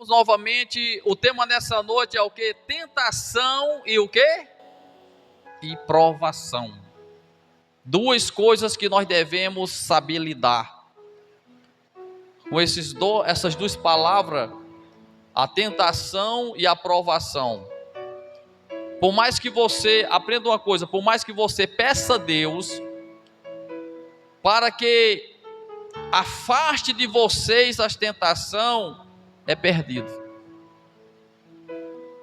vamos novamente, o tema nessa noite é o que? Tentação e o que? E provação. Duas coisas que nós devemos saber lidar. Com essas duas palavras, a tentação e a provação. Por mais que você, aprenda uma coisa, por mais que você peça a Deus para que afaste de vocês as tentações, é perdido.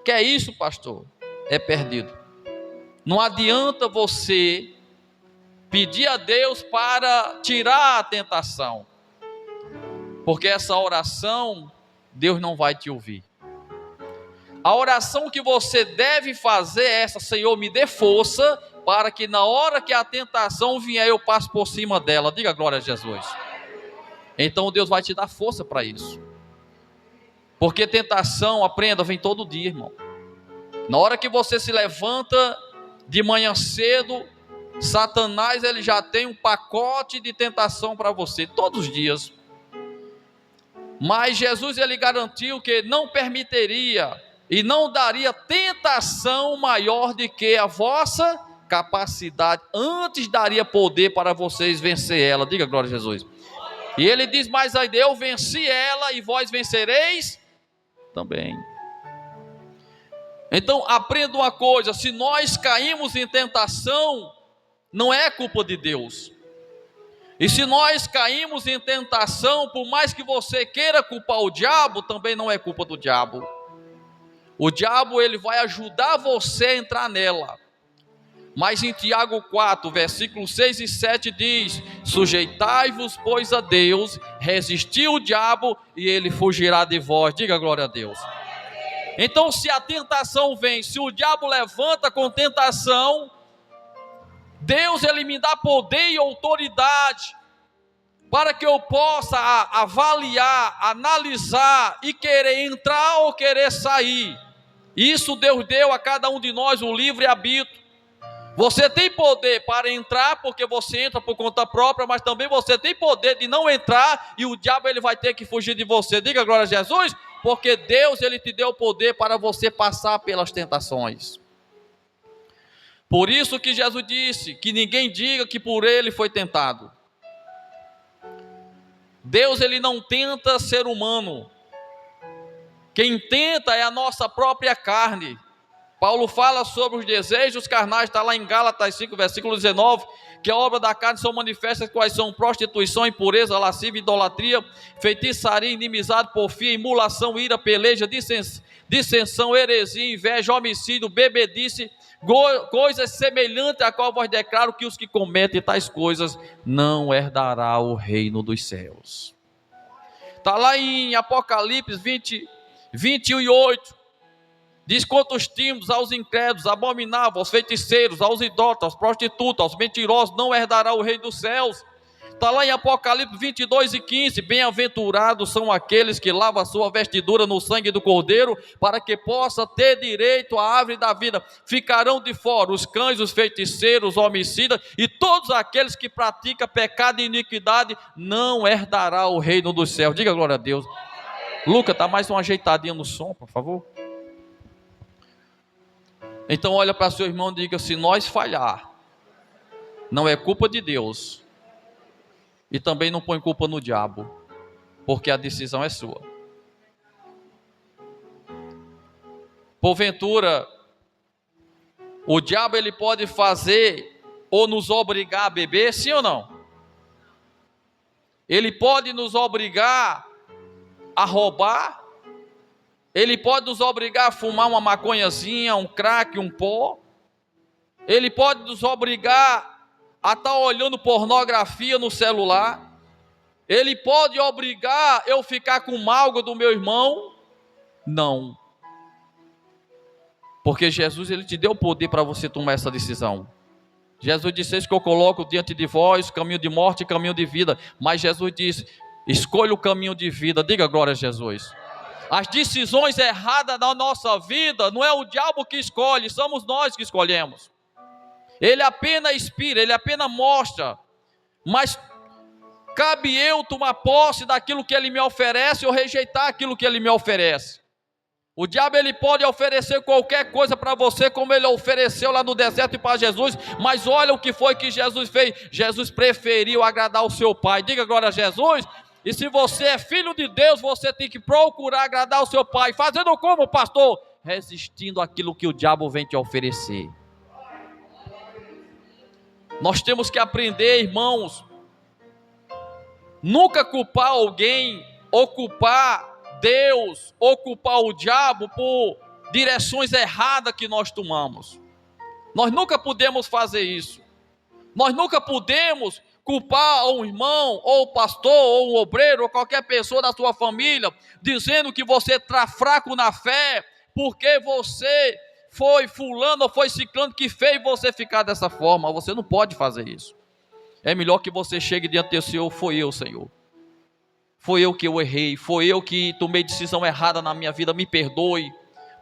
Que é isso, pastor? É perdido. Não adianta você pedir a Deus para tirar a tentação, porque essa oração Deus não vai te ouvir. A oração que você deve fazer é essa: Senhor, me dê força para que na hora que a tentação vier eu passe por cima dela. Diga glória a Jesus. Então Deus vai te dar força para isso. Porque tentação, aprenda, vem todo dia, irmão. Na hora que você se levanta de manhã cedo, Satanás ele já tem um pacote de tentação para você todos os dias. Mas Jesus ele garantiu que não permitiria e não daria tentação maior do que a vossa capacidade. Antes daria poder para vocês vencer ela. Diga glória a Jesus. E ele diz mais ainda: eu venci ela e vós vencereis também. Então aprenda uma coisa: se nós caímos em tentação, não é culpa de Deus. E se nós caímos em tentação, por mais que você queira culpar o diabo, também não é culpa do diabo. O diabo ele vai ajudar você a entrar nela. Mas em Tiago 4, versículos 6 e 7 diz: sujeitai-vos, pois, a Deus, resisti o diabo e ele fugirá de vós. Diga glória a Deus. Então, se a tentação vem, se o diabo levanta com tentação, Deus ele me dá poder e autoridade para que eu possa avaliar, analisar e querer entrar ou querer sair. Isso Deus deu a cada um de nós o livre-arbítrio. Você tem poder para entrar, porque você entra por conta própria, mas também você tem poder de não entrar e o diabo ele vai ter que fugir de você. Diga glória a Jesus, porque Deus ele te deu o poder para você passar pelas tentações. Por isso que Jesus disse que ninguém diga que por ele foi tentado. Deus ele não tenta ser humano. Quem tenta é a nossa própria carne. Paulo fala sobre os desejos carnais, está lá em Gálatas 5, versículo 19, que a obra da carne são manifestas, quais são prostituição, impureza, lascívia, idolatria, feitiçaria, inimizade, porfia, emulação, ira, peleja, dissensão, heresia, inveja, homicídio, bebedice, coisas semelhantes a qual vos declaro que os que cometem tais coisas não herdará o reino dos céus. Está lá em Apocalipse 20, 21 e 8. Diz: quanto os tímidos, aos incrédulos, abomináveis, aos feiticeiros, aos idólatras, aos prostitutos, aos mentirosos, não herdará o reino dos céus. Está lá em Apocalipse 22 e 15. Bem-aventurados são aqueles que lavam a sua vestidura no sangue do Cordeiro, para que possa ter direito à árvore da vida. Ficarão de fora os cães, os feiticeiros, os homicidas e todos aqueles que praticam pecado e iniquidade, não herdará o reino dos céus. Diga glória a Deus. Lucas, está mais uma ajeitadinha no som, por favor. Então olha para seu irmão e diga: se nós falhar, não é culpa de Deus, e também não põe culpa no diabo, porque a decisão é sua. Porventura, o diabo ele pode fazer ou nos obrigar a beber, sim ou não? Ele pode nos obrigar a roubar. Ele pode nos obrigar a fumar uma maconhazinha, um crack, um pó. Ele pode nos obrigar a estar olhando pornografia no celular. Ele pode obrigar eu ficar com mágoa do meu irmão. Não. Porque Jesus ele te deu o poder para você tomar essa decisão. Jesus disse: eis que eu coloco diante de vós caminho de morte e caminho de vida. Mas Jesus disse: escolha o caminho de vida. Diga glória a Jesus. As decisões erradas na nossa vida, não é o diabo que escolhe, somos nós que escolhemos. Ele apenas inspira, ele apenas mostra. Mas Cabe eu tomar posse daquilo que ele me oferece ou rejeitar aquilo que ele me oferece. O diabo ele pode oferecer qualquer coisa para você, como ele ofereceu lá no deserto para Jesus, mas olha o que foi que Jesus fez. Jesus preferiu agradar o seu Pai. Diga glória a Jesus. E se você é filho de Deus, você tem que procurar agradar o seu Pai. Fazendo como, pastor? Resistindo àquilo que o diabo vem te oferecer. Nós temos que aprender, irmãos, nunca culpar alguém, ou culpar Deus, ou culpar o diabo por direções erradas que nós tomamos. Nós nunca podemos fazer isso. Nós nunca podemos culpar um irmão, ou o pastor, ou um obreiro, ou qualquer pessoa da sua família, dizendo que você está fraco na fé, porque você foi fulano ou foi ciclano que fez você ficar dessa forma. Você não pode fazer isso. É melhor que você chegue diante do Senhor. Foi eu, Senhor. Foi eu que eu errei. Foi eu que tomei decisão errada na minha vida. Me perdoe.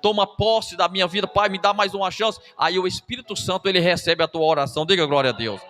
Toma posse da minha vida. Pai, me dá mais uma chance. Aí o Espírito Santo, ele recebe a tua oração. Diga glória a Deus.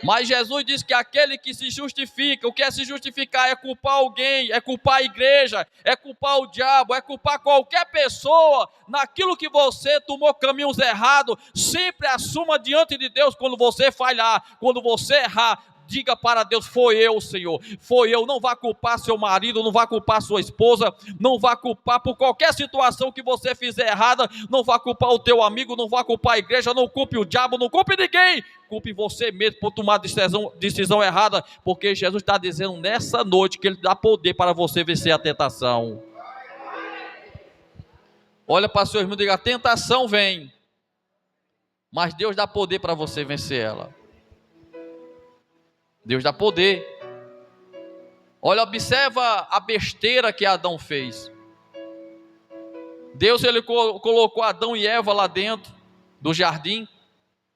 Mas Jesus diz que aquele que se justifica, o que é se justificar é culpar alguém, é culpar a igreja, é culpar o diabo, é culpar qualquer pessoa naquilo que você tomou caminhos errados. Sempre assuma diante de Deus quando você falhar, quando você errar. Diga para Deus: foi eu, Senhor, foi eu. Não vá culpar seu marido, não vá culpar sua esposa, não vá culpar por qualquer situação que você fizer errada, não vá culpar o teu amigo, não vá culpar a igreja, não culpe o diabo, não culpe ninguém, culpe você mesmo por tomar decisão errada, porque Jesus está dizendo nessa noite que Ele dá poder para você vencer a tentação. Olha para o seu irmão e diga: a tentação vem, mas Deus dá poder para você vencer ela. Deus dá poder. Olha, observa a besteira que Adão fez. Deus, ele colocou Adão e Eva lá dentro do jardim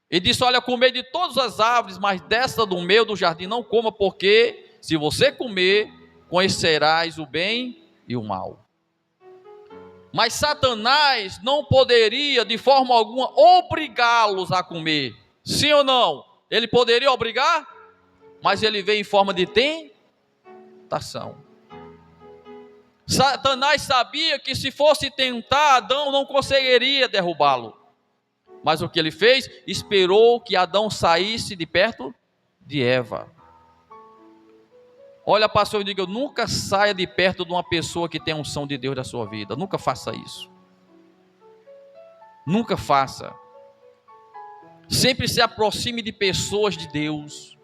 e disse: olha, comer de todas as árvores, mas dessa do meio do jardim não coma, porque se você comer, conhecerás o bem e o mal. Mas Satanás não poderia de forma alguma obrigá-los a comer. Sim ou não? Ele poderia obrigar? Mas ele veio em forma de tentação. Satanás sabia que se fosse tentar Adão, não conseguiria derrubá-lo. Mas o que ele fez? Esperou que Adão saísse de perto de Eva. Olha, pastor, e diga: nunca saia de perto de uma pessoa que tem a unção de Deus da sua vida. Nunca faça isso. Nunca faça. Sempre se aproxime de pessoas de Deus.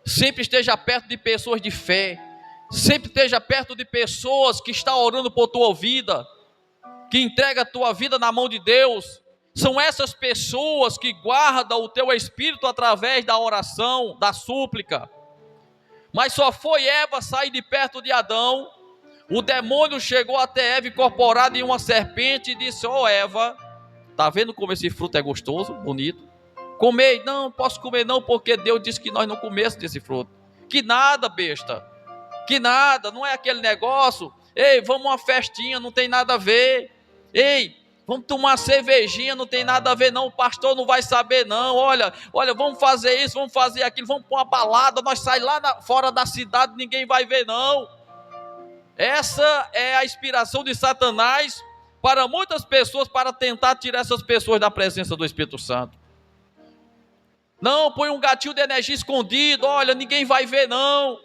Sempre esteja perto de pessoas de fé. Sempre esteja perto de pessoas que estão orando por tua vida, que entrega a tua vida na mão de Deus. São essas pessoas que guardam o teu espírito através da oração, da súplica. Mas só foi Eva sair de perto de Adão. O demônio chegou até Eva incorporado em uma serpente e disse: ó, Eva, tá vendo como esse fruto é gostoso, bonito? Comer? Não posso comer não, porque Deus disse que nós não comêssemos desse fruto. Que nada, besta, que nada, não é aquele negócio. Ei, vamos uma festinha, não tem nada a ver. Ei, vamos tomar uma cervejinha, não tem nada a ver não, o pastor não vai saber não. Olha, vamos fazer isso, vamos fazer aquilo, vamos para uma balada, nós saímos lá fora da cidade, ninguém vai ver não. Essa é a inspiração de Satanás para muitas pessoas, para tentar tirar essas pessoas da presença do Espírito Santo. Não, põe um gatinho de energia escondido, olha, ninguém vai ver não.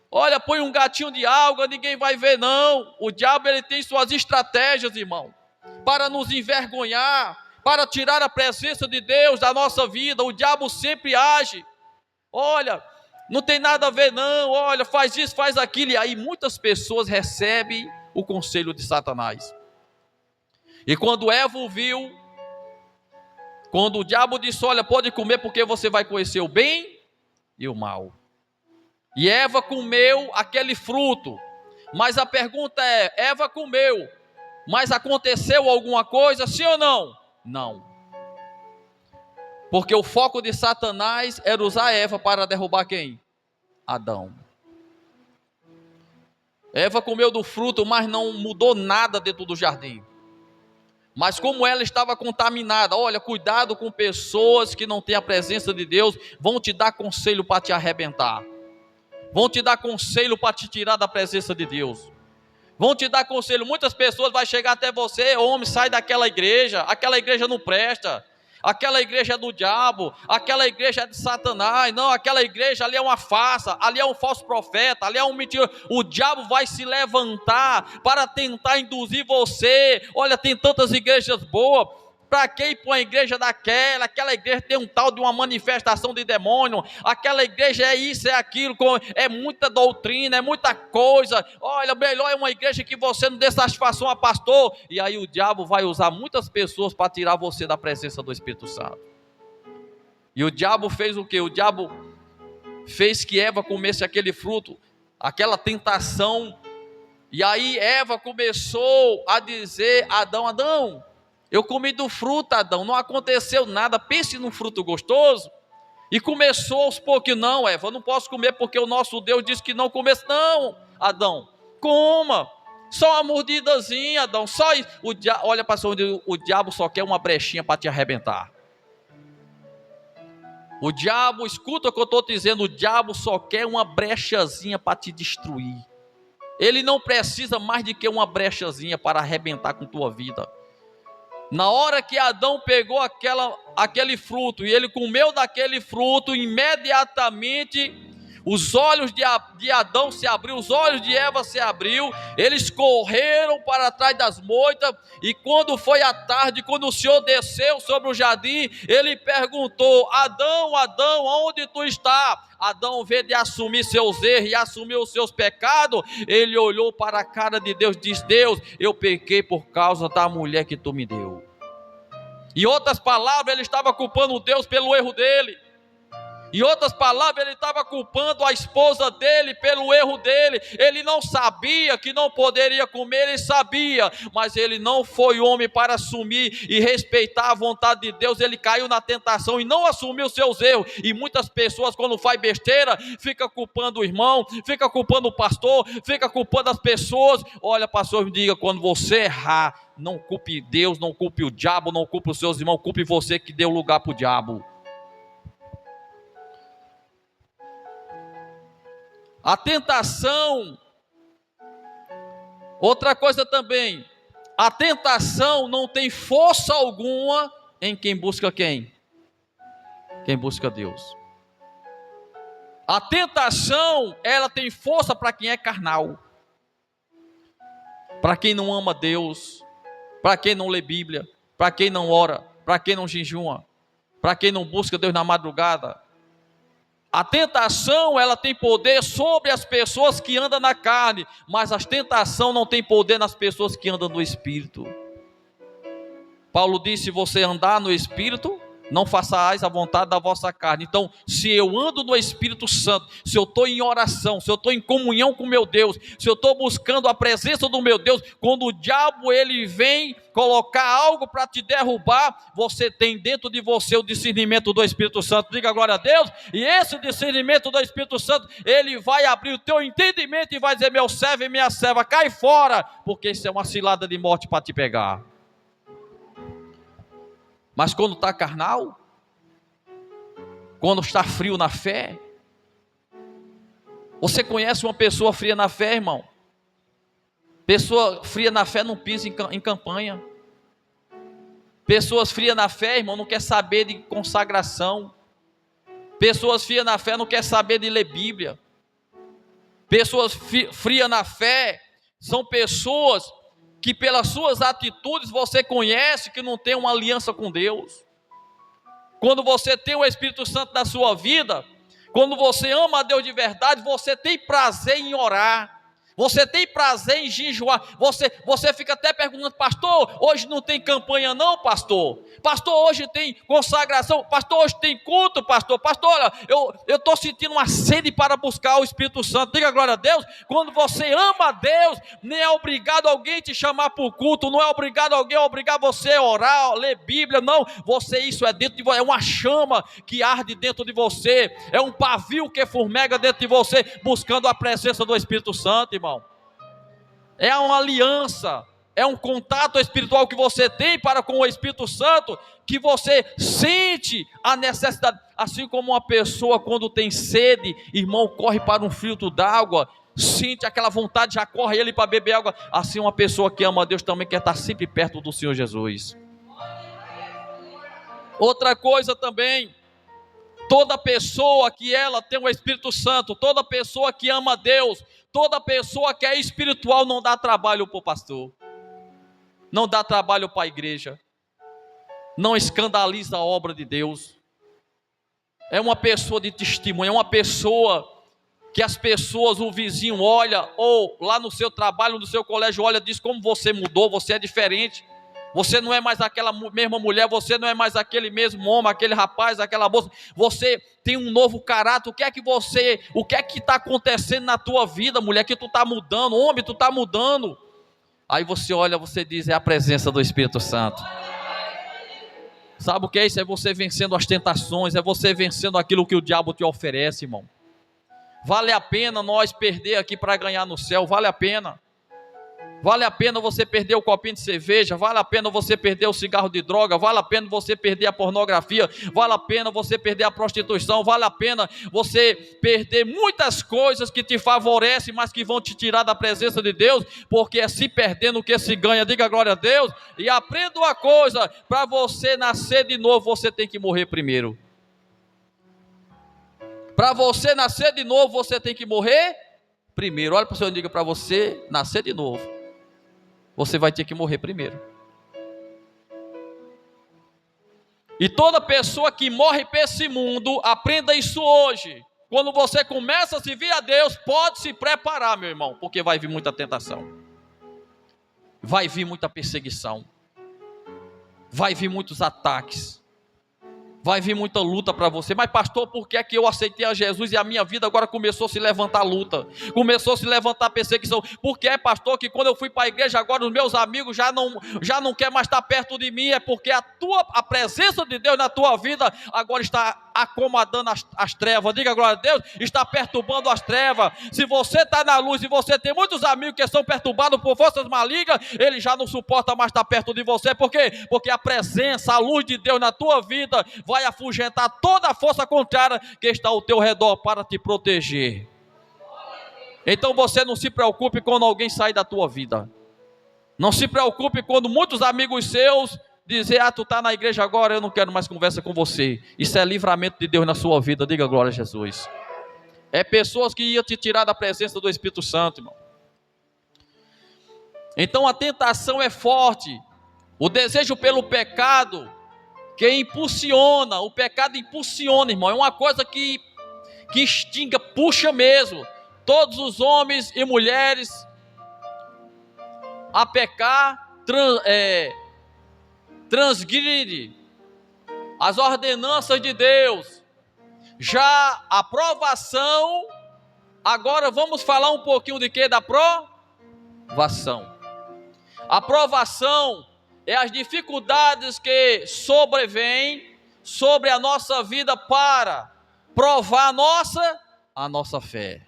Olha, põe um gatinho de água, ninguém vai ver não. O diabo, ele tem suas estratégias, irmão, para nos envergonhar, para tirar a presença de Deus da nossa vida. O diabo sempre age. Olha, não tem nada a ver não, olha, faz isso, faz aquilo. E aí muitas pessoas recebem o conselho de Satanás. E quando Eva o viu, quando o diabo disse: olha, pode comer porque você vai conhecer o bem e o mal. E Eva comeu aquele fruto. Mas a pergunta é: Eva comeu, mas aconteceu alguma coisa, sim ou não? Não. Porque o foco de Satanás era usar Eva para derrubar quem? Adão. Eva comeu do fruto, mas não mudou nada dentro do jardim. Mas como ela estava contaminada, olha, cuidado com pessoas que não têm a presença de Deus, vão te dar conselho para te arrebentar. vão te dar conselho para te tirar da presença de Deus. Vão te dar conselho. Muitas pessoas vão chegar até você: homem, sai daquela igreja, aquela igreja não presta, aquela igreja é do diabo, aquela igreja é de Satanás, não, aquela igreja ali é uma farsa, ali é um falso profeta, ali é um mentira. O diabo vai se levantar para tentar induzir você. Olha, tem tantas igrejas boas. Para que ir para uma igreja daquela? Aquela igreja tem um tal de uma manifestação de demônio, aquela igreja é isso, é aquilo, é muita doutrina, é muita coisa. Olha, melhor é uma igreja que você não dê satisfação a pastor. E aí o diabo vai usar muitas pessoas para tirar você da presença do Espírito Santo. E o diabo fez o que? O diabo fez que Eva comesse aquele fruto, aquela tentação. E aí Eva começou a dizer a Adão: Adão, eu comi do fruto, Adão, não aconteceu nada, pense num fruto gostoso. E começou aos pouquinhos: não, Eva, eu não posso comer porque o nosso Deus disse que não comesse. Não, Adão, coma, só uma mordidazinha, Adão, só isso. Olha para onde o diabo só quer uma brechinha para te arrebentar. O diabo, escuta o que eu estou dizendo, o diabo só quer uma brechazinha para te destruir. Ele não precisa mais de que uma brechazinha para arrebentar com tua vida. Na hora que Adão pegou aquele fruto e ele comeu daquele fruto, imediatamente os olhos de Adão se abriu, os olhos de Eva se abriu, eles correram para trás das moitas. E quando foi à tarde, quando o Senhor desceu sobre o jardim, ele perguntou: Adão, Adão, aonde tu está? Adão, em vez de assumir seus erros e assumir os seus pecados, ele olhou para a cara de Deus e disse: Deus, eu pequei por causa da mulher que tu me deu. Em outras palavras, ele estava culpando Deus pelo erro dele. Em outras palavras, ele estava culpando a esposa dele pelo erro dele. Ele não sabia que não poderia comer, ele sabia, mas ele não foi homem para assumir e respeitar a vontade de Deus. Ele caiu na tentação e não assumiu seus erros. E muitas pessoas, quando faz besteira, fica culpando o irmão, fica culpando o pastor, fica culpando as pessoas. Olha, pastor, me diga, quando você errar, não culpe Deus, não culpe o diabo, não culpe os seus irmãos, culpe você que deu lugar para o diabo. A tentação, outra coisa também, a tentação não tem força alguma em quem busca quem? Quem busca Deus. A tentação, ela tem força para quem é carnal, para quem não ama Deus, para quem não lê Bíblia, para quem não ora, para quem não jejuma, para quem não busca Deus na madrugada. A tentação, ela tem poder sobre as pessoas que andam na carne, mas a tentação não tem poder nas pessoas que andam no Espírito. Paulo disse: se você andar no Espírito, não façais a vontade da vossa carne. Então, se eu ando no Espírito Santo, se eu estou em oração, se eu estou em comunhão com meu Deus, se eu estou buscando a presença do meu Deus, quando o diabo ele vem colocar algo para te derrubar, você tem dentro de você o discernimento do Espírito Santo. Diga glória a Deus. E esse discernimento do Espírito Santo, ele vai abrir o teu entendimento e vai dizer: meu servo e minha serva, cai fora, porque isso é uma cilada de morte para te pegar. Mas quando está carnal, quando está frio na fé, você conhece uma pessoa fria na fé, irmão? Pessoa fria na fé não pisa em campanha. Pessoas frias na fé, irmão, não quer saber de consagração. Pessoas frias na fé não quer saber de ler Bíblia. Pessoas frias na fé são pessoas que pelas suas atitudes você conhece que não tem uma aliança com Deus. Quando você tem o Espírito Santo na sua vida, quando você ama a Deus de verdade, você tem prazer em orar, você tem prazer em jejuar. Você fica até perguntando: pastor, hoje não tem campanha não, pastor? Pastor, hoje tem consagração? Pastor, hoje tem culto, pastor? Pastor, olha, eu estou sentindo uma sede para buscar o Espírito Santo. Diga glória a Deus. Quando você ama a Deus, nem é obrigado alguém te chamar por culto, não é obrigado alguém obrigar você a orar, a ler Bíblia, não. Isso é dentro de você, é uma chama que arde dentro de você, é um pavio que fumega dentro de você, buscando a presença do Espírito Santo, irmão. É uma aliança. é um contato espiritual que você tem para com o Espírito Santo, que você sente a necessidade, assim como uma pessoa quando tem sede, irmão, corre para um filtro d'água, sente aquela vontade, já corre ele para beber água. Assim uma pessoa que ama a Deus também quer estar sempre perto do Senhor Jesus. Outra coisa também, toda pessoa que ela tem o Espírito Santo, toda pessoa que ama a Deus, toda pessoa que é espiritual não dá trabalho para o pastor, não dá trabalho para a igreja, não escandaliza a obra de Deus. É uma pessoa de testemunho, é uma pessoa que as pessoas, o vizinho olha, ou lá no seu trabalho, no seu colégio olha, diz como você mudou, você é diferente. Você não é mais aquela mesma mulher, você não é mais aquele mesmo homem, aquele rapaz, aquela moça. Você tem um novo caráter. O que é que está acontecendo na tua vida, mulher, que tu está mudando, homem, tu está mudando. Aí você olha, você diz, é a presença do Espírito Santo. Sabe o que é isso? É você vencendo as tentações, é você vencendo aquilo que o diabo te oferece, irmão. Vale a pena nós perder aqui para ganhar no céu, vale a pena. Vale a pena você perder o copinho de cerveja, vale a pena você perder o cigarro de droga, vale a pena você perder a pornografia, vale a pena você perder a prostituição, vale a pena você perder muitas coisas que te favorecem, mas que vão te tirar da presença de Deus, porque é se perdendo que se ganha. Diga glória a Deus. E aprenda uma coisa, para você nascer de novo, você tem que morrer primeiro. Para você nascer de novo, você tem que morrer primeiro. Olha para o Senhor e diga, para você nascer de novo, você vai ter que morrer primeiro. E toda pessoa que morre para esse mundo, aprenda isso hoje. Quando você começa a servir a Deus, pode se preparar, meu irmão, porque vai vir muita tentação, vai vir muita perseguição, vai vir muitos ataques, vai vir muita luta para você. Mas pastor, por que é que eu aceitei a Jesus e a minha vida agora começou a se levantar luta, começou a se levantar perseguição? Por que, pastor, que quando eu fui para a igreja agora os meus amigos já não quer mais estar perto de mim? É porque a presença de Deus na tua vida agora está acomodando as trevas. Diga glória a Deus. Está perturbando as trevas. Se você está na luz e você tem muitos amigos que são perturbados por forças malignas, ele já não suporta mais estar perto de você. Por quê? Porque a presença, a luz de Deus na tua vida vai afugentar toda a força contrária que está ao teu redor para te proteger. Então você não se preocupe quando alguém sai da tua vida. Não se preocupe quando muitos amigos seus dizer, tu está na igreja agora, eu não quero mais conversa com você. Isso é livramento de Deus na sua vida. Diga glória a Jesus. É pessoas que iam te tirar da presença do Espírito Santo, irmão. Então a tentação é forte. O desejo pelo pecado que impulsiona, o pecado impulsiona, irmão. É uma coisa que extinga, puxa mesmo todos os homens e mulheres a pecar, transgride as ordenanças de Deus. Já a provação, agora vamos falar um pouquinho de quê? Da provação. A provação é as dificuldades que sobrevêm sobre a nossa vida para provar a nossa fé.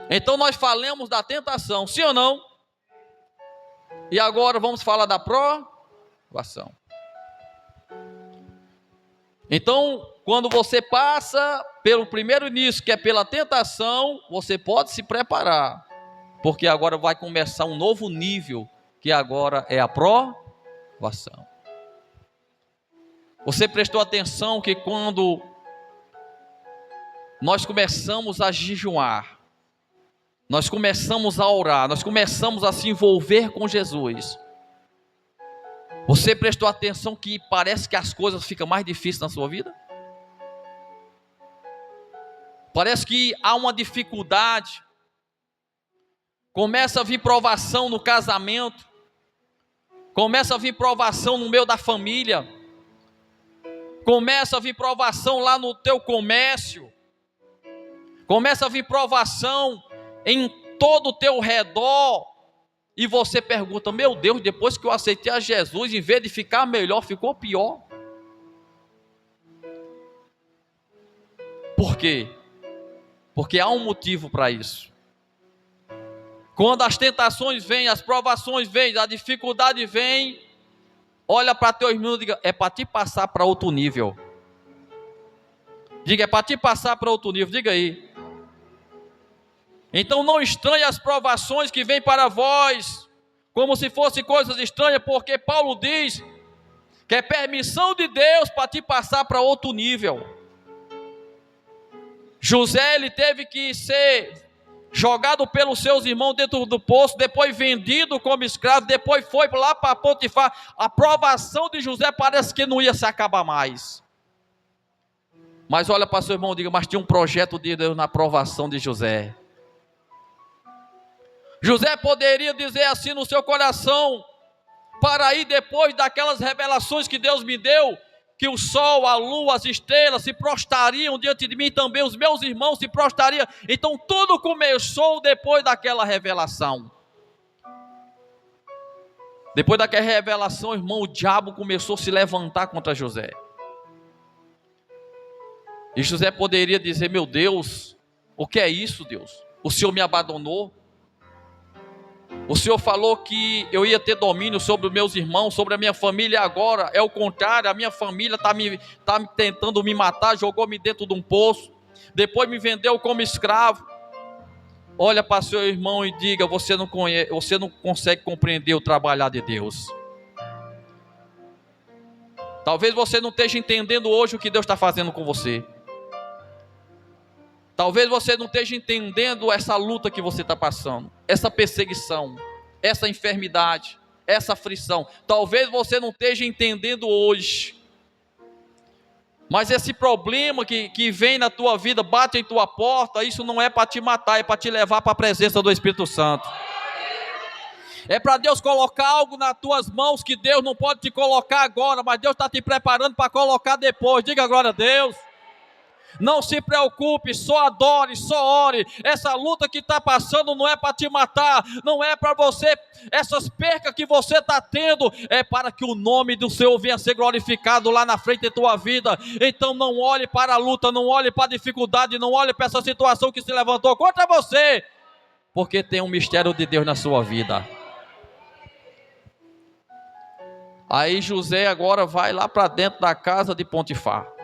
Então nós falamos da tentação, sim ou não? E agora vamos falar da provação. Então, quando você passa pelo primeiro início, que é pela tentação, você pode se preparar, porque agora vai começar um novo nível, que agora é a provação. Você prestou atenção que quando nós começamos a jejuar, nós começamos a orar, nós começamos a se envolver com Jesus, você prestou atenção que parece que as coisas ficam mais difíceis na sua vida? Parece que há uma dificuldade, começa a vir provação no casamento, começa a vir provação no meio da família, começa a vir provação lá no teu comércio, começa a vir provação em todo o teu redor, e você pergunta, meu Deus, depois que eu aceitei a Jesus, em vez de ficar melhor, ficou pior. Por quê? Porque há um motivo para isso. Quando as tentações vêm, as provações vêm, a dificuldade vem, olha para teu irmão e diga: é para te passar para outro nível. Diga: é para te passar para outro nível. Diga aí. Então não estranhe as provações que vêm para vós, como se fossem coisas estranhas, porque Paulo diz que é permissão de Deus para te passar para outro nível. José, ele teve que ser jogado pelos seus irmãos dentro do poço, depois vendido como escravo, depois foi lá para Potifar. A provação de José parece que não ia se acabar mais. Mas olha para seu irmão e diga: mas tinha um projeto de Deus na provação de José. José poderia dizer assim no seu coração: para aí, depois daquelas revelações que Deus me deu, que o sol, a lua, as estrelas se prostrariam diante de mim, também os meus irmãos se prostrariam. Então tudo começou depois daquela revelação. Depois daquela revelação, irmão, o diabo começou a se levantar contra José. E José poderia dizer: meu Deus, o que é isso, Deus? O Senhor me abandonou? O Senhor falou que eu ia ter domínio sobre os meus irmãos, sobre a minha família, agora é o contrário. A minha família está tentando me matar, jogou-me dentro de um poço, depois me vendeu como escravo. Olha para seu irmão e diga: você não consegue compreender o trabalhar de Deus. Talvez você não esteja entendendo hoje o que Deus está fazendo com você. Talvez você não esteja entendendo essa luta que você está passando, essa perseguição, essa enfermidade, essa aflição. Talvez você não esteja entendendo hoje. Mas esse problema que vem na tua vida, bate em tua porta, isso não é para te matar, é para te levar para a presença do Espírito Santo. É para Deus colocar algo nas tuas mãos que Deus não pode te colocar agora, mas Deus está te preparando para colocar depois. Diga glória a Deus. Não se preocupe, só adore, só ore. Essa luta que está passando não é para te matar, não é para você, essas percas que você está tendo, é para que o nome do Senhor venha a ser glorificado lá na frente da tua vida. Então não olhe para a luta, não olhe para a dificuldade, não olhe para essa situação que se levantou contra você, porque tem um mistério de Deus na sua vida. Aí José agora vai lá para dentro da casa de Potifar.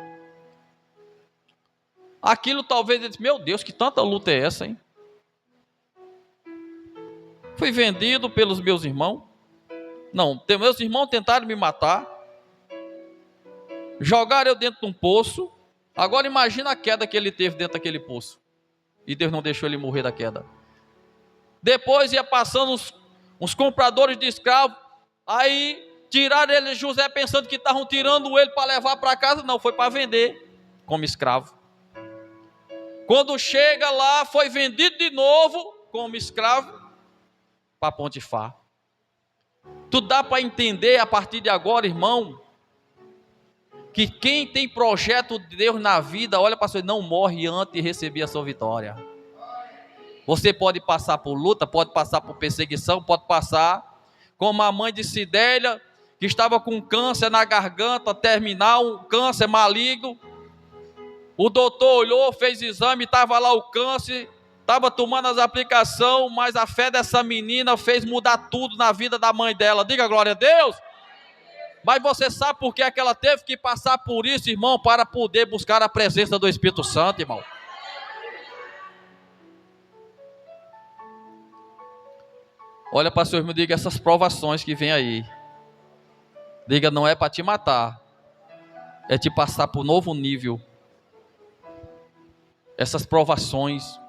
Aquilo talvez ele disse: meu Deus, que tanta luta é essa, hein? Fui vendido pelos meus irmãos. Não, meus irmãos tentaram me matar. Jogaram eu dentro de um poço. Agora imagina a queda que ele teve dentro daquele poço. E Deus não deixou ele morrer da queda. Depois ia passando uns compradores de escravos. Aí tiraram ele, José, pensando que estavam tirando ele para levar para casa. Não, foi para vender como escravo. Quando chega lá, foi vendido de novo como escravo para Potifar. Tu dá para entender a partir de agora, irmão, que quem tem projeto de Deus na vida, olha para você, não morre antes de receber a sua vitória. Você pode passar por luta, pode passar por perseguição, pode passar como a mãe de Sidélia, que estava com câncer na garganta terminal, um câncer maligno. O doutor olhou, fez exame, estava lá o câncer, estava tomando as aplicações, mas a fé dessa menina fez mudar tudo na vida da mãe dela. Diga glória a Deus. Mas você sabe por que é que ela teve que passar por isso, irmão? Para poder buscar a presença do Espírito Santo, irmão. Olha para seu irmão e diga: essas provações que vem aí, diga, não é para te matar, é te passar para um novo nível. Essas provações.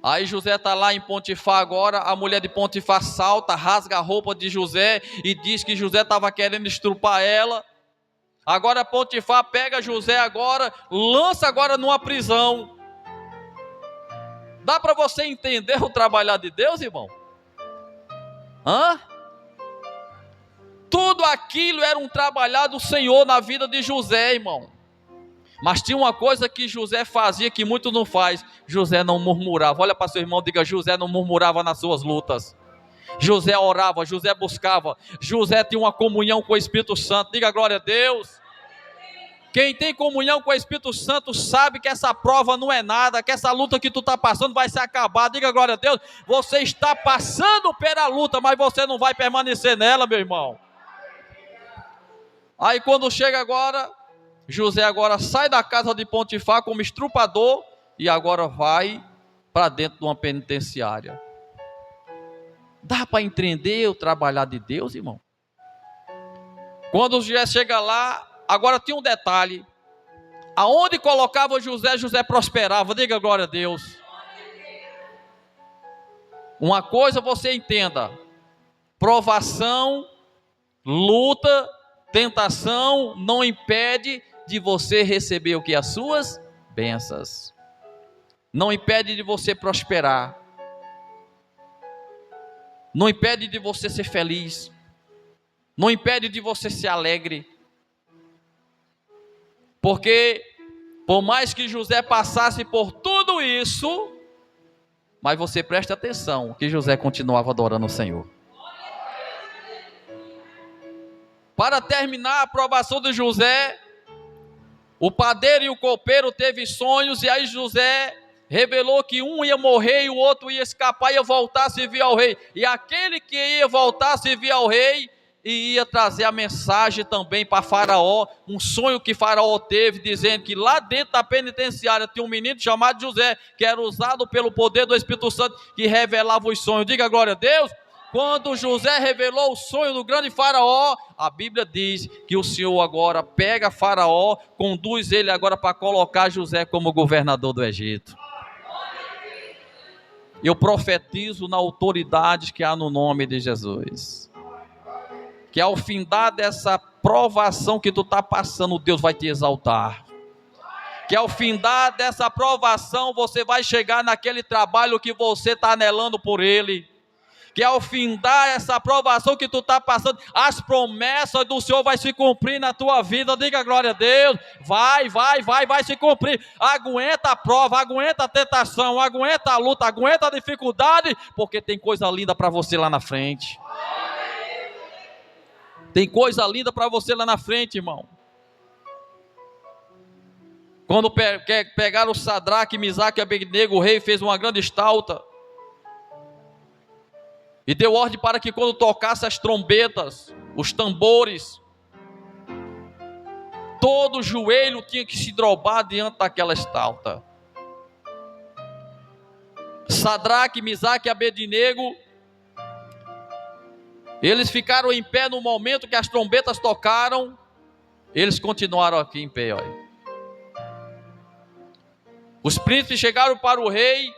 Aí José está lá em Potifar agora, a mulher de Potifar salta, rasga a roupa de José e diz que José estava querendo estrupar ela. Agora Potifar pega José agora, lança agora numa prisão. Dá para você entender o trabalhar de Deus, irmão? Tudo aquilo era um trabalhar do Senhor na vida de José, irmão. Mas tinha uma coisa que José fazia que muitos não faz. José não murmurava. Olha para seu irmão e diga: José não murmurava nas suas lutas. José orava, José buscava. José tinha uma comunhão com o Espírito Santo. Diga glória a Deus. Quem tem comunhão com o Espírito Santo sabe que essa prova não é nada, que essa luta que tu está passando vai se acabar. Diga glória a Deus. Você está passando pela luta, mas você não vai permanecer nela, meu irmão. Aí quando chega agora, José agora sai da casa de Potifar como estrupador e agora vai para dentro de uma penitenciária. Dá para entender o trabalhar de Deus, irmão? Quando José chega lá, agora tinha um detalhe. Aonde colocava José, José prosperava. Diga glória a Deus. Uma coisa você entenda: provação, luta, tentação não impede de você receber o que? As suas bênçãos. Não impede de você prosperar. Não impede de você ser feliz. Não impede de você ser alegre. Porque por mais que José passasse por tudo isso, mas você preste atenção que José continuava adorando o Senhor. Para terminar a aprovação de José, o padeiro e o copeiro teve sonhos, e aí José revelou que um ia morrer e o outro ia escapar, ia voltar a servir ao rei. E aquele que ia voltar a servir ao rei e ia trazer a mensagem também para Faraó, um sonho que Faraó teve, dizendo que lá dentro da penitenciária tinha um menino chamado José, que era usado pelo poder do Espírito Santo, que revelava os sonhos. Diga glória a Deus. Quando José revelou o sonho do grande Faraó, a Bíblia diz que o Senhor agora pega Faraó, conduz ele agora para colocar José como governador do Egito. Eu profetizo na autoridade que há no nome de Jesus, que ao findar dessa provação que tu está passando, Deus vai te exaltar. Que ao findar dessa provação, você vai chegar naquele trabalho que você está anelando por ele. Que ao findar essa provação que tu está passando, as promessas do Senhor vai se cumprir na tua vida. Diga glória a Deus. Vai se cumprir. Aguenta a prova, aguenta a tentação, aguenta a luta, aguenta a dificuldade, porque tem coisa linda para você lá na frente. Tem coisa linda para você lá na frente, irmão. Quando pegaram o Sadraque, Misaque e Abednego, o rei fez uma grande estalta e deu ordem para que quando tocasse as trombetas, os tambores, todo joelho tinha que se dobrar diante daquela estalta. Sadraque, Misaque e Abednego, eles ficaram em pé no momento que as trombetas tocaram. Eles continuaram aqui em pé, olha. Os príncipes chegaram para o rei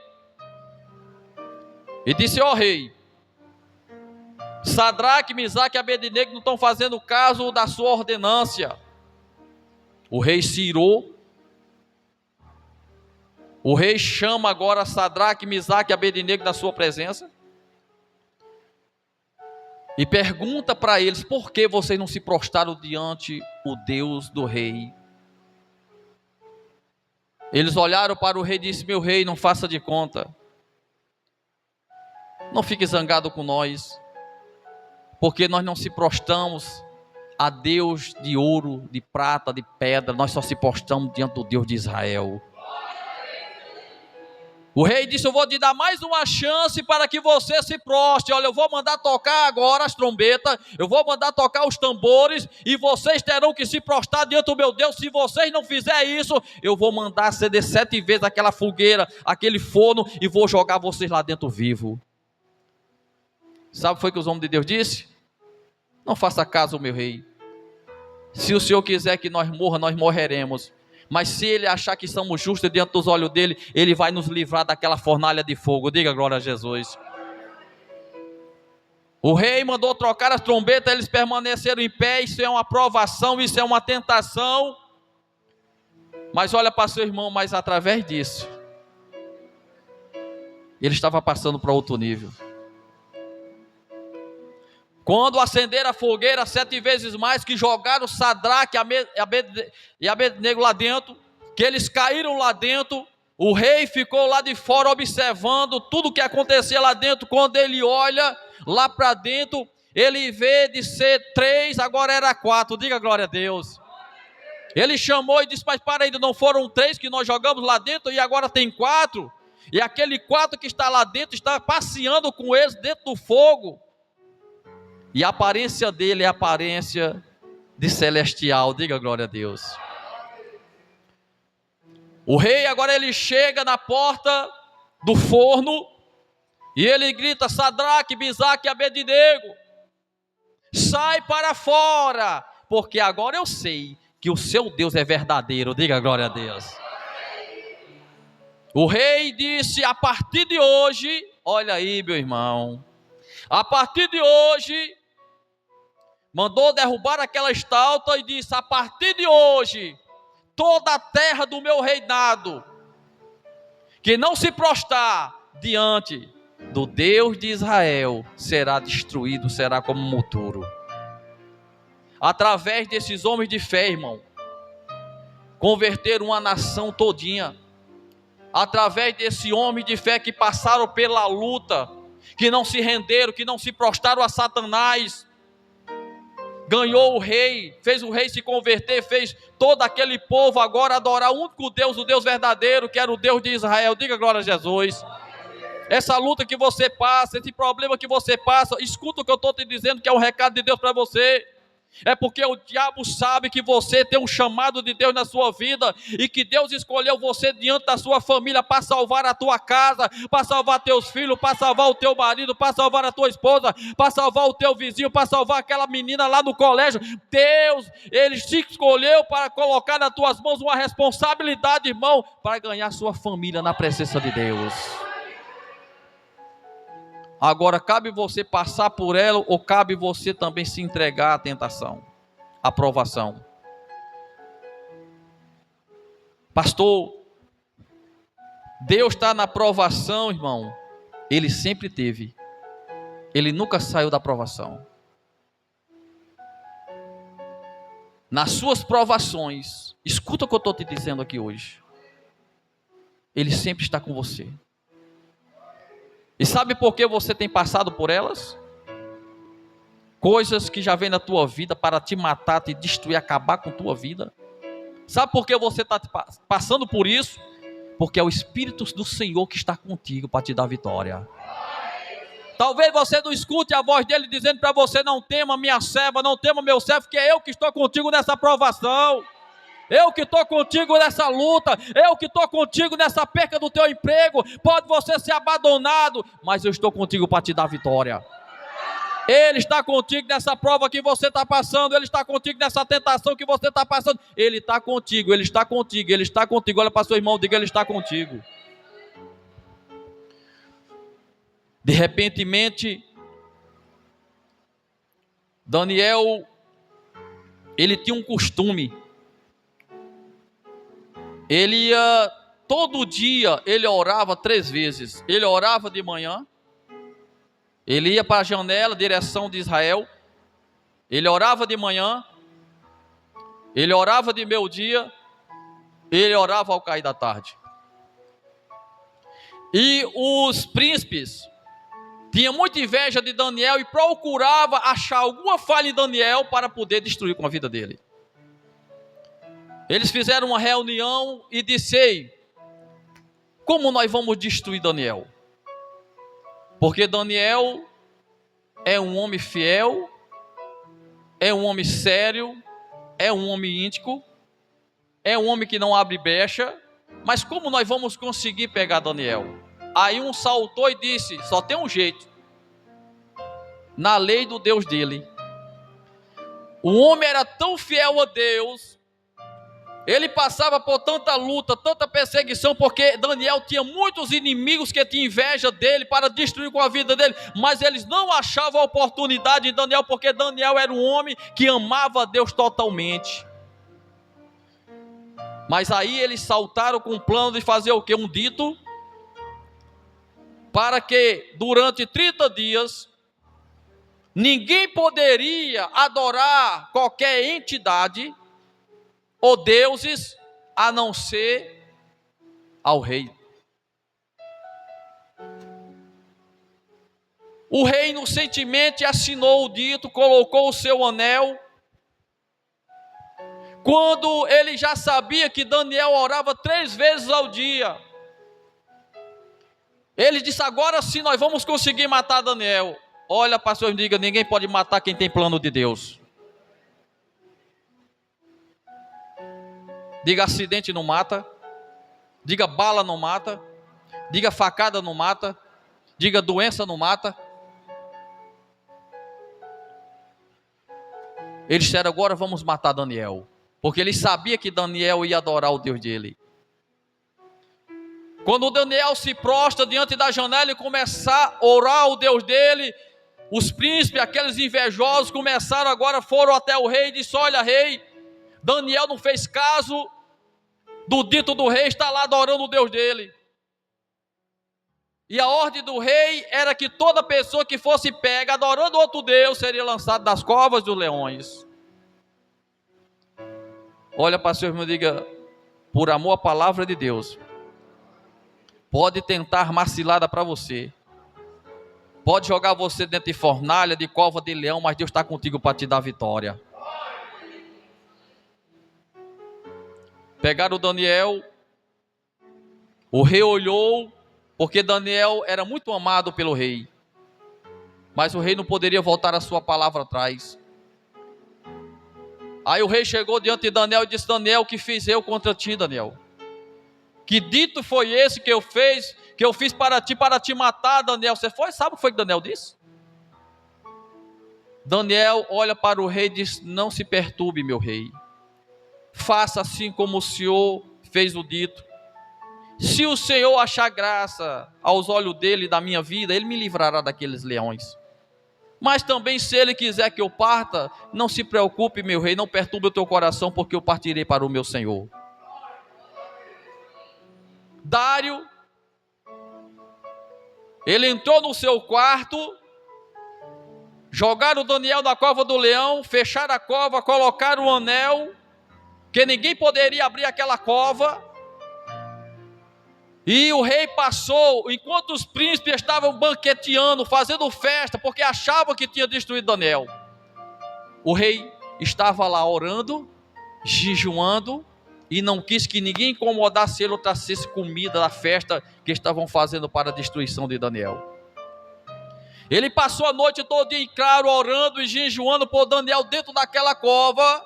e disse: ó rei, Sadraque, Misaque e Abednego não estão fazendo caso da sua ordenância. O rei se irou. O rei chama agora Sadraque, Misaque e Abednego na sua presença e pergunta para eles: por que vocês não se prostraram diante o Deus do rei? Eles olharam para o rei e disseram: meu rei, não faça de conta, não fique zangado com nós, porque nós não se prostramos a Deus de ouro, de prata, de pedra, nós só se prostramos diante do Deus de Israel. O rei disse: eu vou te dar mais uma chance para que você se prostre. Olha, eu vou mandar tocar agora as trombetas, eu vou mandar tocar os tambores, e vocês terão que se prostrar diante do meu Deus. Se vocês não fizerem isso, eu vou mandar acender 7 vezes aquela fogueira, aquele forno, e vou jogar vocês lá dentro vivo. Sabe o que foi que os homens de Deus disse? Não faça caso, meu rei. Se o Senhor quiser que nós morra, nós morreremos. Mas se ele achar que somos justos diante dos olhos dele, ele vai nos livrar daquela fornalha de fogo. Diga glória a Jesus. O rei mandou trocar as trombetas, eles permaneceram em pé. Isso é uma provação, isso é uma tentação. Mas olha para seu irmão, mas através disso, ele estava passando para outro nível. Quando acenderam a fogueira 7 vezes mais, que jogaram Sadraque e Abednego lá dentro, que eles caíram lá dentro, o rei ficou lá de fora observando tudo o que acontecia lá dentro. Quando ele olha lá para dentro, ele vê de ser 3, agora era 4. Diga glória a Deus. Ele chamou e disse: mas para, ainda não foram 3 que nós jogamos lá dentro e agora tem 4? E aquele 4 que está lá dentro está passeando com eles dentro do fogo. E a aparência dele é a aparência de celestial. Diga glória a Deus. O rei agora ele chega na porta do forno e ele grita: Sadraque, Misaque e Abednego, sai para fora, porque agora eu sei que o seu Deus é verdadeiro. Diga glória a Deus. O rei disse: a partir de hoje, olha aí, meu irmão, a partir de hoje, mandou derrubar aquela estátua e disse: a partir de hoje, toda a terra do meu reinado, que não se prostrar diante do Deus de Israel, será destruído, será como monturo. Através desses homens de fé, irmão, converteram uma nação todinha. Através desse homem de fé que passaram pela luta, que não se renderam, que não se prostraram a Satanás, ganhou o rei, fez o rei se converter, fez todo aquele povo agora adorar o único Deus, o Deus verdadeiro, que era o Deus de Israel. Diga glória a Jesus. Essa luta que você passa, esse problema que você passa, escuta o que eu estou te dizendo, que é um recado de Deus para você. É porque o diabo sabe que você tem um chamado de Deus na sua vida, e que Deus escolheu você diante da sua família para salvar a tua casa, para salvar teus filhos, para salvar o teu marido, para salvar a tua esposa, para salvar o teu vizinho, para salvar aquela menina lá no colégio. Deus, Ele te escolheu para colocar nas tuas mãos uma responsabilidade, irmão, para ganhar sua família na presença de Deus. Agora, cabe você passar por ela, ou cabe você também se entregar à tentação, à provação. Pastor, Deus está na provação, irmão. Ele sempre teve. Ele nunca saiu da provação. Nas suas provações, escuta o que eu estou te dizendo aqui hoje. Ele sempre está com você. E sabe por que você tem passado por elas? Coisas que já vem na tua vida para te matar, te destruir, acabar com a tua vida. Sabe por que você está passando por isso? Porque é o Espírito do Senhor que está contigo para te dar vitória. Talvez você não escute a voz dele dizendo para você: não tema minha serva, não tema meu servo, que é eu que estou contigo nessa provação. Eu que estou contigo nessa luta, eu que estou contigo nessa perca do teu emprego. Pode você ser abandonado, mas eu estou contigo para te dar vitória. Ele está contigo nessa prova que você está passando, Ele está contigo nessa tentação que você está passando. Ele está contigo, Ele está contigo, Ele está contigo. Olha para seu irmão, diga: Ele está contigo. De repentemente, Daniel, ele tinha um costume. Ele ia, todo dia, ele orava 3 vezes. Ele orava de manhã, ele ia para a janela, direção de Israel. Ele orava de manhã, ele orava de meio-dia, ele orava ao cair da tarde. E os príncipes tinham muita inveja de Daniel e procurava achar alguma falha em Daniel para poder destruir com a vida dele. Eles fizeram uma reunião e disseram: como nós vamos destruir Daniel? Porque Daniel é um homem fiel, é um homem sério, é um homem íntegro, é um homem que não abre brecha. Mas como nós vamos conseguir pegar Daniel? Aí um saltou e disse: só tem um jeito, na lei do Deus dele. O homem era tão fiel a Deus, ele passava por tanta luta, tanta perseguição, porque Daniel tinha muitos inimigos que tinham inveja dele para destruir com a vida dele, mas eles não achavam a oportunidade em Daniel, porque Daniel era um homem que amava a Deus totalmente. Mas aí eles saltaram com o plano de fazer o quê? Um dito, para que durante 30 dias, ninguém poderia adorar qualquer entidade ou deuses, a não ser ao rei. O rei inocentemente assinou o dito, colocou o seu anel, Quando ele já sabia que Daniel orava 3 vezes ao dia, ele disse: agora sim nós vamos conseguir matar Daniel. Olha, pastor, diga: ninguém pode matar quem tem plano de Deus. Diga: acidente não mata. Diga: bala não mata. Diga: facada não mata. Diga: doença não mata. Eles disseram: agora vamos matar Daniel. Porque ele sabia que Daniel ia adorar o Deus dele. Quando Daniel se prostra diante da janela e começar a orar o Deus dele, os príncipes, aqueles invejosos, começaram agora, foram até o rei e disse: olha, rei, Daniel não fez caso do dito do rei, está lá adorando o Deus dele. E a ordem do rei era que toda pessoa que fosse pega adorando outro Deus seria lançada das covas dos leões. Olha, pastor, irmão, diga: por amor à palavra de Deus, pode tentar armar cilada para você, pode jogar você dentro de fornalha, de cova de leão, mas Deus está contigo para te dar vitória. Pegaram o Daniel, o rei olhou, porque Daniel era muito amado pelo rei, mas o rei não poderia voltar a sua palavra atrás. Aí o rei chegou diante de Daniel e disse: Daniel, o que fiz eu contra ti, Daniel? Que dito foi esse que eu fiz para te matar, Daniel? Você foi? Sabe o que foi que Daniel disse? Daniel olha para o rei e diz: não se perturbe, meu rei. Faça assim como o Senhor fez o dito. Se o Senhor achar graça aos olhos dele da minha vida, ele me livrará daqueles leões. Mas também, se ele quiser que eu parta, não se preocupe, meu rei, não perturbe o teu coração, porque eu partirei para o meu Senhor. Dário, ele entrou no seu quarto, jogaram Daniel na cova do leão, fecharam a cova, colocaram o anel, que ninguém poderia abrir aquela cova. E o rei passou, enquanto os príncipes estavam banqueteando, fazendo festa, porque achavam que tinha destruído Daniel. O rei estava lá orando, jejuando, e não quis que ninguém incomodasse ele ou trouxesse comida da festa que estavam fazendo para a destruição de Daniel. Ele passou a noite toda em claro, orando e jejuando por Daniel dentro daquela cova.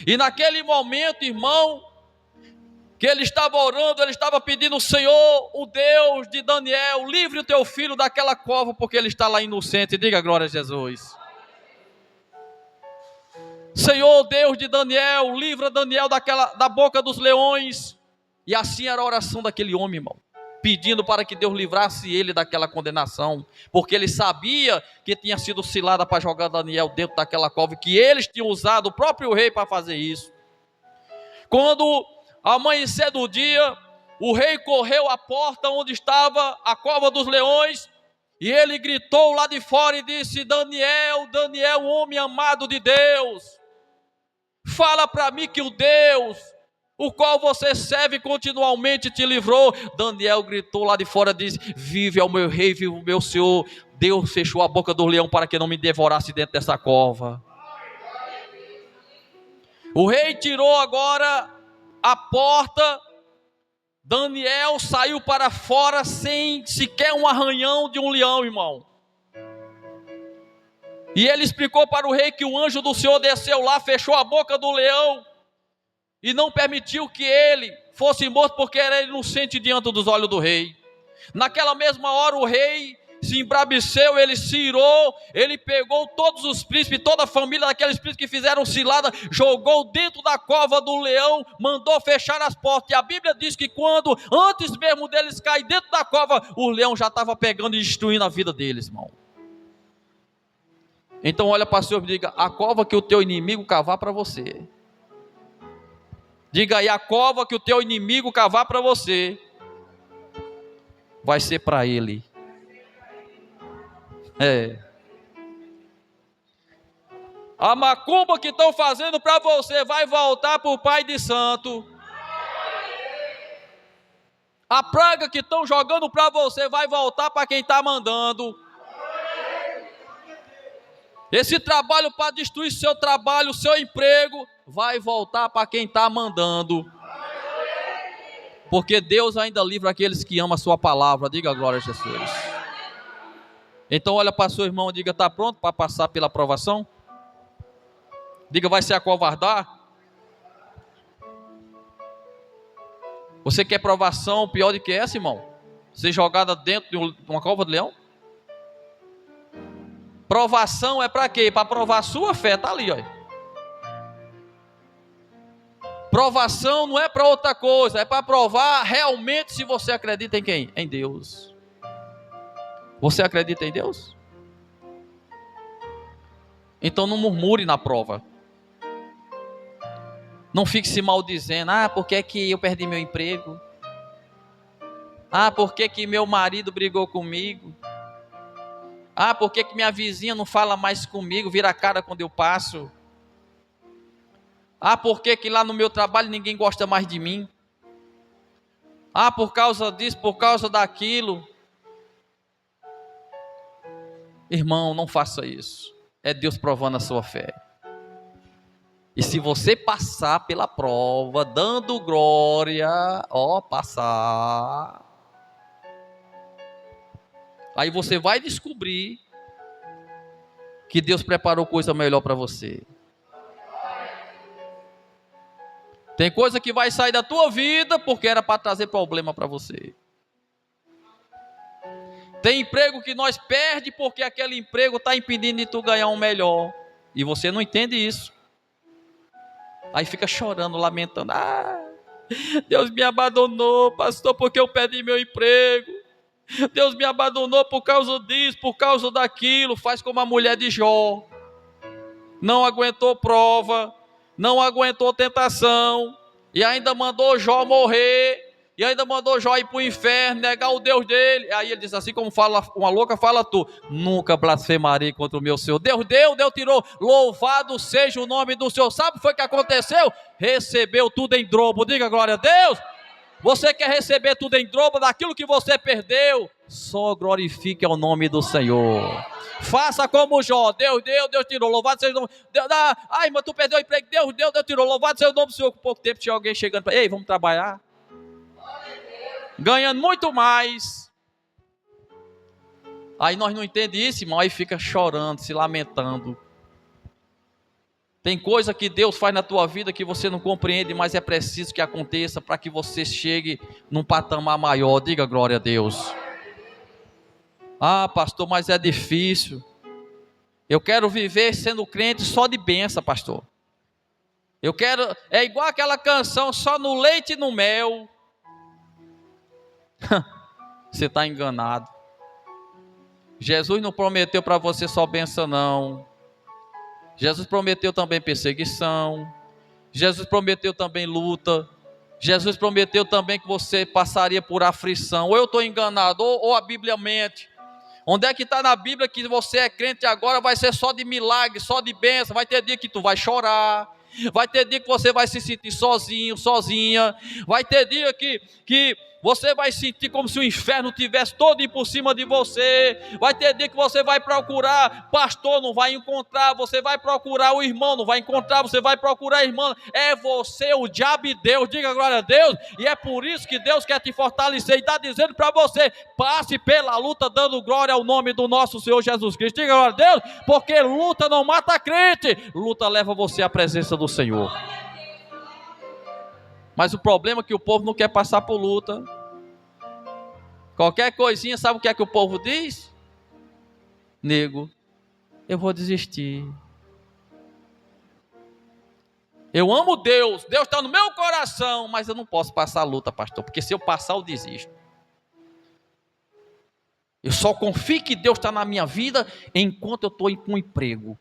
E naquele momento, irmão, que ele estava orando, ele estava pedindo: Senhor, o Deus de Daniel, livre o teu filho daquela cova, porque ele está lá inocente. Diga glória a Jesus. Senhor, Deus de Daniel, livra Daniel da boca dos leões. E assim era a oração daquele homem, irmão, pedindo para que Deus livrasse ele daquela condenação, porque ele sabia que tinha sido cilada para jogar Daniel dentro daquela cova, e que eles tinham usado o próprio rei para fazer isso. Quando amanhecer do dia, o rei correu à porta onde estava a cova dos leões, e ele gritou lá de fora e disse: Daniel, Daniel, homem amado de Deus, fala para mim que o Deus o qual você serve continuamente te livrou. Daniel gritou lá de fora e disse: vive ao meu rei, vive o meu Senhor. Deus fechou a boca do leão para que não me devorasse dentro dessa cova. O rei tirou agora a porta. Daniel saiu para fora sem sequer um arranhão de um leão, irmão. E ele explicou para o rei que o anjo do Senhor desceu lá, fechou a boca do leão e não permitiu que ele fosse morto, porque era inocente diante dos olhos do rei. Naquela mesma hora o rei se embrabeceu, ele se irou, ele pegou todos os príncipes, toda a família daqueles príncipes que fizeram cilada, jogou dentro da cova do leão, mandou fechar as portas. E a Bíblia diz que quando, antes mesmo deles cair dentro da cova, o leão já estava pegando e destruindo a vida deles, irmão. Então olha para o Senhor e diga: a cova que o teu inimigo cavar para você. Diga aí: a cova que o teu inimigo cavar para você, vai ser para ele. A macumba que estão fazendo para você vai voltar para o pai de santo. A praga que estão jogando para você vai voltar para quem está mandando. Esse trabalho para destruir seu trabalho, seu emprego, vai voltar para quem está mandando. Porque Deus ainda livra aqueles que amam a sua palavra. Diga glória a Jesus. Então olha para seu irmão e diga: está pronto para passar pela provação? Diga: vai se acovardar? Você quer provação pior do que essa, irmão? Ser jogada dentro de uma cova de leão? Provação é para quê? Para provar a sua fé. Está ali, olha. Provação não é para outra coisa, é para provar realmente se você acredita em quem? Em Deus. Você acredita em Deus? Então não murmure na prova. Não fique se maldizendo. Ah, por que que eu perdi meu emprego? Ah, por que que meu marido brigou comigo? Ah, por que que minha vizinha não fala mais comigo, vira a cara quando eu passo? Ah, por que que lá no meu trabalho ninguém gosta mais de mim? Ah, por causa disso, por causa daquilo. Irmão, não faça isso. É Deus provando a sua fé. E se você passar pela prova, dando glória, passar, aí você vai descobrir que Deus preparou coisa melhor para você. Tem coisa que vai sair da tua vida porque era para trazer problema para você. Tem emprego que nós perdemos porque aquele emprego está impedindo de tu ganhar um melhor. E você não entende isso. Aí fica chorando, lamentando. Ah, Deus me abandonou, pastor, porque eu perdi meu emprego. Deus me abandonou por causa disso, por causa daquilo. Faz como a mulher de Jó. Não aguentou prova, não aguentou tentação, e ainda mandou Jó morrer, e ainda mandou Jó ir para o inferno, negar o Deus dele. Aí ele diz assim, como fala uma louca, fala tu: nunca blasfemarei contra o meu Senhor. Deus deu, Deus tirou, louvado seja o nome do Senhor. Sabe o que foi que aconteceu? Recebeu tudo em dobro. Diga glória a Deus. Você quer receber tudo em dobro daquilo que você perdeu? Só glorifique ao nome do Senhor. Faça como Jó. Deus deu, Deus tirou. Louvado seja o nome. Ai, mas tu perdeu o emprego. Deus deu, Deus tirou. Louvado seja o nome do Senhor. Com pouco tempo tinha alguém chegando para: ei, vamos trabalhar. Ganhando muito mais. Aí nós não entendemos isso, irmão. Aí fica chorando, se lamentando. Tem coisa que Deus faz na tua vida que você não compreende, mas é preciso que aconteça para que você chegue num patamar maior. Diga glória a Deus. Ah, pastor, mas é difícil. Eu quero viver sendo crente só de bênção, pastor. Eu quero, é igual aquela canção, só no leite e no mel. Você está enganado. Jesus não prometeu para você só bênção, não. Jesus prometeu também perseguição. Jesus prometeu também luta. Jesus prometeu também que você passaria por aflição. Ou eu estou enganado, ou a Bíblia mente. Onde é que está na Bíblia que você é crente agora vai ser só de milagre, só de bênção? Vai ter dia que tu vai chorar. Vai ter dia que você vai se sentir sozinho, sozinha. Vai ter dia que você vai sentir como se o inferno tivesse todo por cima de você. Vai ter dia que você vai procurar pastor, não vai encontrar. Você vai procurar o irmão, não vai encontrar. Você vai procurar a irmã. É você, o diabo e Deus. Diga glória a Deus. E é por isso que Deus quer te fortalecer e está dizendo para você: passe pela luta dando glória ao nome do nosso Senhor Jesus Cristo. Diga glória a Deus, porque luta não mata crente. Luta leva você à presença do Senhor. Mas o problema é que o povo não quer passar por luta. Qualquer coisinha, sabe o que é que o povo diz? Nego, eu vou desistir. Eu amo Deus, Deus está no meu coração, mas eu não posso passar a luta, pastor, porque se eu passar eu desisto. Eu só confio que Deus está na minha vida enquanto eu estou com emprego.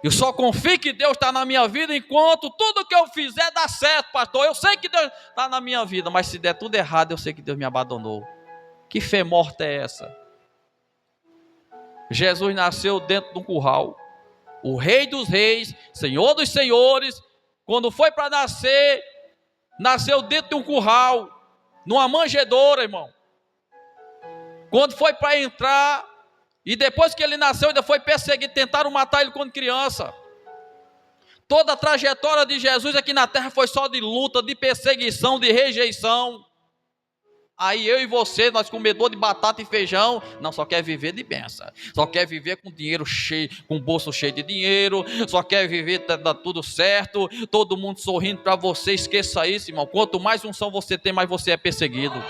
Eu só confio que Deus está na minha vida enquanto tudo que eu fizer dá certo, pastor. Eu sei que Deus está na minha vida, mas se der tudo errado, eu sei que Deus me abandonou. Que fé morta é essa? Jesus nasceu dentro de um curral. O Rei dos Reis, Senhor dos Senhores, quando foi para nascer, nasceu dentro de um curral, numa manjedoura, irmão. Quando foi para entrar, E depois que ele nasceu, ainda foi perseguido, tentaram matar ele quando criança. Toda a trajetória de Jesus aqui na terra foi só de luta, de perseguição, de rejeição. Aí eu e você, nós comedor de batata e feijão, não, só quer viver de bênção, só quer viver com dinheiro cheio, com o bolso cheio de dinheiro, só quer viver, tá tudo certo, todo mundo sorrindo para você. Esqueça isso, irmão. Quanto mais unção você tem, mais você é perseguido.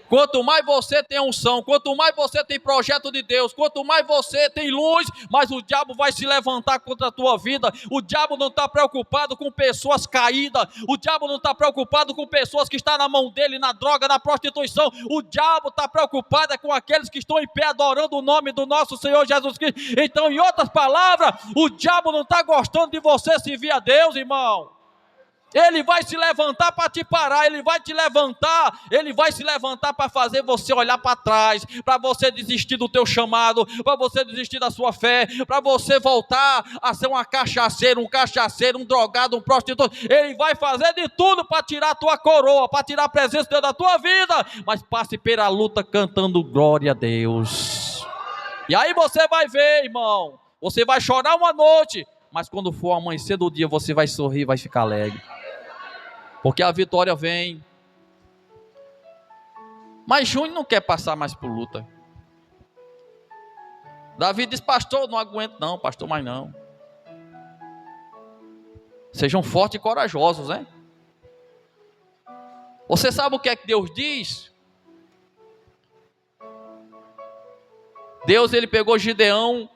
Quanto mais você tem unção, quanto mais você tem projeto de Deus, quanto mais você tem luz, mais o diabo vai se levantar contra a tua vida. O diabo não está preocupado com pessoas caídas, o diabo não está preocupado com pessoas que estão na mão dele, na droga, na prostituição. O diabo está preocupado com aqueles que estão em pé adorando o nome do nosso Senhor Jesus Cristo. Então, em outras palavras, o diabo não está gostando de você servir a Deus, irmão. Ele vai se levantar para te parar, ele vai se levantar para fazer você olhar para trás, para você desistir do teu chamado, para você desistir da sua fé, para você voltar a ser um cachaceiro, um drogado, um prostituto. Ele vai fazer de tudo para tirar a tua coroa, para tirar a presença de Deus da tua vida, mas passe pela luta cantando glória a Deus. E aí você vai ver, irmão, você vai chorar uma noite, mas quando for amanhecer do dia, você vai sorrir, vai ficar alegre. Porque a vitória vem. Mas Júnior não quer passar mais por luta. Davi diz: pastor, não aguento não, pastor, mais não. Sejam fortes e corajosos, né? Você sabe o que é que Deus diz? Deus, ele pegou Gideão.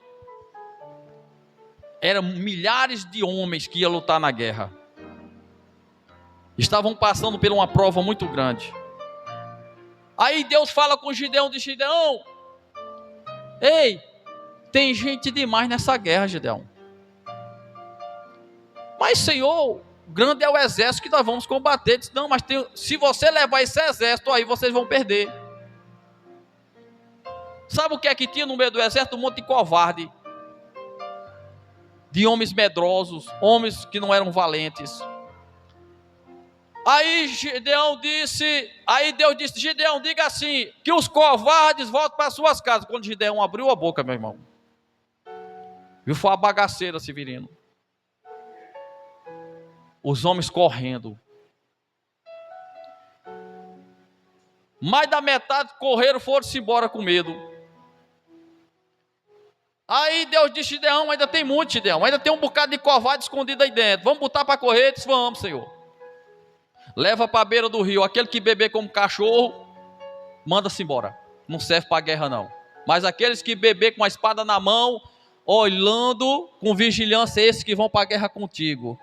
Eram milhares de homens que iam lutar na guerra. Estavam passando por uma prova muito grande. Aí Deus fala com Gideão, diz: Gideão, ei, tem gente demais nessa guerra, Gideão. Mas Senhor, grande é o exército que nós vamos combater. Diz: não, mas se você levar esse exército aí, vocês vão perder. Sabe o que é que tinha no meio do exército? Um monte de covarde, de homens medrosos, homens que não eram valentes. Aí Deus disse: Gideão, diga assim, que os covardes voltem para suas casas. Quando Gideão abriu a boca, meu irmão, viu, foi a bagaceira se virando. Os homens correndo. Mais da metade correram, foram-se embora com medo. Aí Deus disse: Gideão, ainda tem muito, Gideão, ainda tem um bocado de covarde escondido aí dentro. Vamos botar para correr? Disse: vamos, Senhor. Leva para a beira do rio. Aquele que beber como cachorro, manda-se embora. Não serve para a guerra não. Mas aqueles que beber com a espada na mão, olhando com vigilância, esses que vão para a guerra contigo.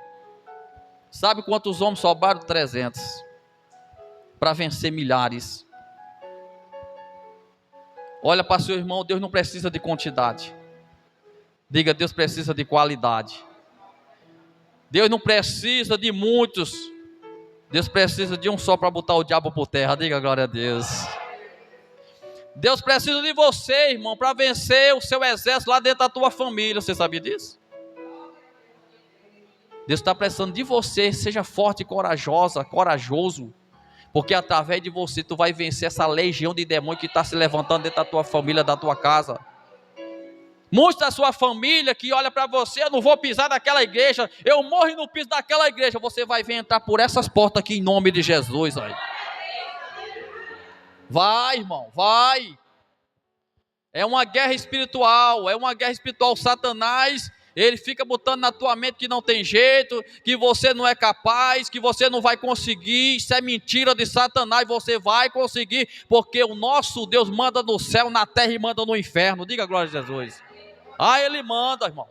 Sabe quantos homens sobraram? 300. Para vencer milhares. Olha para seu irmão: Deus não precisa de quantidade. Diga: Deus precisa de qualidade. Deus não precisa de muitos. Deus precisa de um só para botar o diabo por terra. Diga glória a Deus. Deus precisa de você, irmão, para vencer o seu exército lá dentro da tua família. Você sabia disso? Deus está precisando de você. Seja forte e corajoso. Porque através de você tu vai vencer essa legião de demônios que está se levantando dentro da tua família, da tua casa. Muitos da sua família que olha para você: eu não vou pisar naquela igreja, eu morro e não piso naquela igreja. Você vai vir entrar por essas portas aqui em nome de Jesus. Aí. Vai, irmão, vai. É uma guerra espiritual, Satanás, ele fica botando na tua mente que não tem jeito, que você não é capaz, que você não vai conseguir. Isso é mentira de Satanás. Você vai conseguir, porque o nosso Deus manda no céu, na terra e manda no inferno. Diga glória a Jesus. Ele manda, irmão.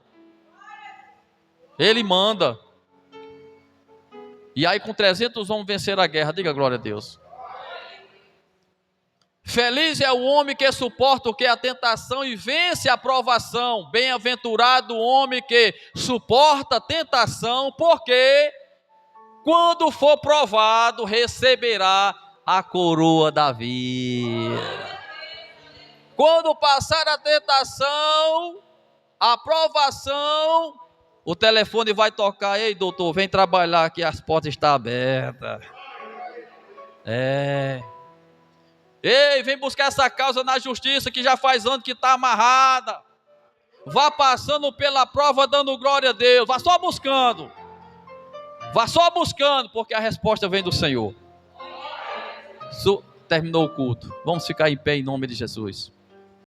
Ele manda. E aí com 300 vamos vencer a guerra. Diga glória a Deus. Feliz é o homem que suporta o que é a tentação e vence a provação. Bem-aventurado o homem que suporta a tentação, porque quando for provado, receberá a coroa da vida. Quando passar a tentação, a provação, o telefone vai tocar: ei, doutor, vem trabalhar aqui, as portas estão abertas. Ei, vem buscar essa causa na justiça que já faz anos que está amarrada. Vá passando pela prova dando glória a Deus. Vá só buscando. Vá só buscando, porque a resposta vem do Senhor. Terminou o culto. Vamos ficar em pé em nome de Jesus.